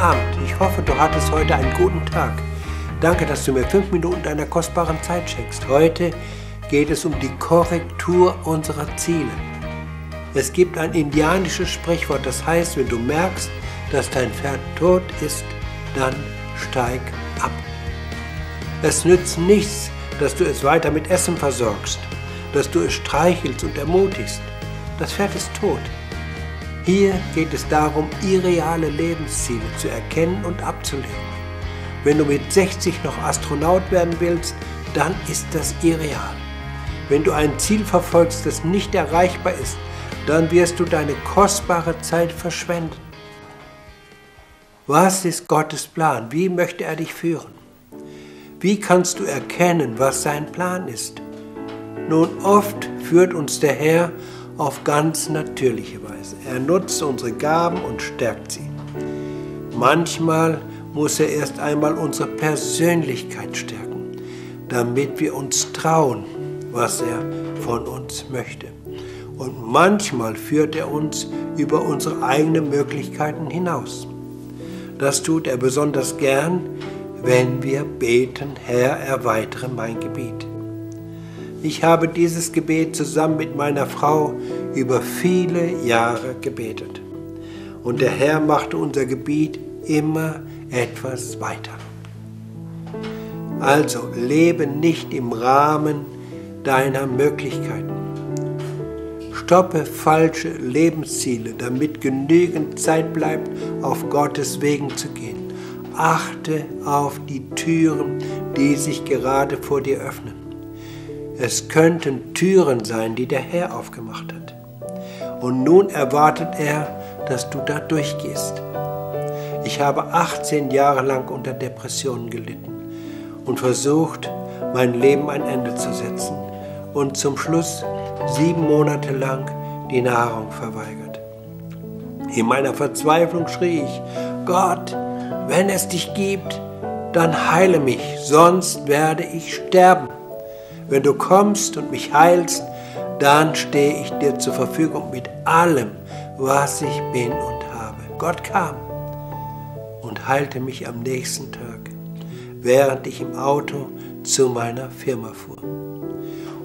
Abend. Ich hoffe, du hattest heute einen guten Tag. Danke, dass du mir 5 Minuten deiner kostbaren Zeit schenkst. Heute geht es um die Korrektur unserer Ziele. Es gibt ein indianisches Sprichwort, das heißt, wenn du merkst, dass dein Pferd tot ist, dann steig ab. Es nützt nichts, dass du es weiter mit Essen versorgst, dass du es streichelst und ermutigst. Das Pferd ist tot. Hier geht es darum, irreale Lebensziele zu erkennen und abzulegen. Wenn du mit 60 noch Astronaut werden willst, dann ist das irreal. Wenn du ein Ziel verfolgst, das nicht erreichbar ist, dann wirst du deine kostbare Zeit verschwenden. Was ist Gottes Plan? Wie möchte er dich führen? Wie kannst du erkennen, was sein Plan ist? Nun, oft führt uns der Herr auf ganz natürliche Weise. Er nutzt unsere Gaben und stärkt sie. Manchmal muss er erst einmal unsere Persönlichkeit stärken, damit wir uns trauen, was er von uns möchte. Und manchmal führt er uns über unsere eigenen Möglichkeiten hinaus. Das tut er besonders gern, wenn wir beten: Herr, erweitere mein Gebiet. Ich habe dieses Gebet zusammen mit meiner Frau über viele Jahre gebetet. Und der Herr machte unser Gebiet immer etwas weiter. Also lebe nicht im Rahmen deiner Möglichkeiten. Stoppe falsche Lebensziele, damit genügend Zeit bleibt, auf Gottes Wegen zu gehen. Achte auf die Türen, die sich gerade vor dir öffnen. Es könnten Türen sein, die der Herr aufgemacht hat. Und nun erwartet er, dass du da durchgehst. Ich habe 18 Jahre lang unter Depressionen gelitten und versucht, mein Leben ein Ende zu setzen. Und zum Schluss 7 Monate lang die Nahrung verweigert. In meiner Verzweiflung schrie ich: Gott, wenn es dich gibt, dann heile mich, sonst werde ich sterben. Wenn du kommst und mich heilst, dann stehe ich dir zur Verfügung mit allem, was ich bin und habe. Gott kam und heilte mich am nächsten Tag, während ich im Auto zu meiner Firma fuhr,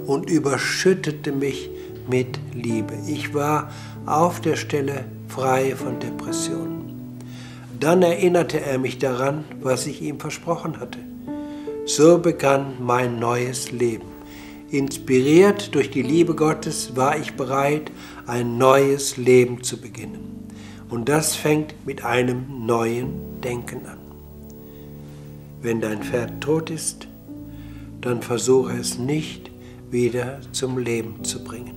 und überschüttete mich mit Liebe. Ich war auf der Stelle frei von Depressionen. Dann erinnerte er mich daran, was ich ihm versprochen hatte. So begann mein neues Leben. Inspiriert durch die Liebe Gottes war ich bereit, ein neues Leben zu beginnen. Und das fängt mit einem neuen Denken an. Wenn dein Pferd tot ist, dann versuche es nicht wieder zum Leben zu bringen.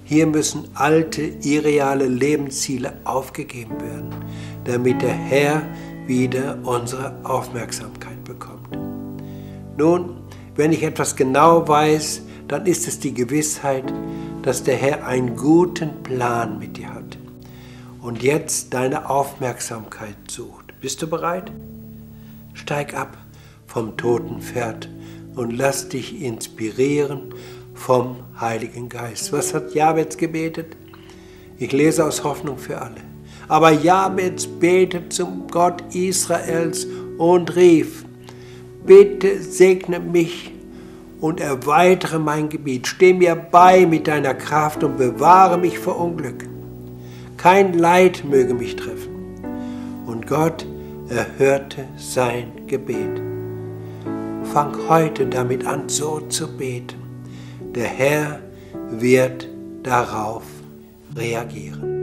Hier müssen alte, irreale Lebensziele aufgegeben werden, damit der Herr wieder unsere Aufmerksamkeit bekommt. Nun, wenn ich etwas genau weiß, dann ist es die Gewissheit, dass der Herr einen guten Plan mit dir hat und jetzt deine Aufmerksamkeit sucht. Bist du bereit? Steig ab vom toten Pferd und lass dich inspirieren vom Heiligen Geist. Was hat Jabez gebetet? Ich lese aus Hoffnung für alle. Aber Jabez betete zum Gott Israels und rief: Bitte segne mich und erweitere mein Gebiet. Steh mir bei mit deiner Kraft und bewahre mich vor Unglück. Kein Leid möge mich treffen. Und Gott erhörte sein Gebet. Fang heute damit an, so zu beten. Der Herr wird darauf reagieren.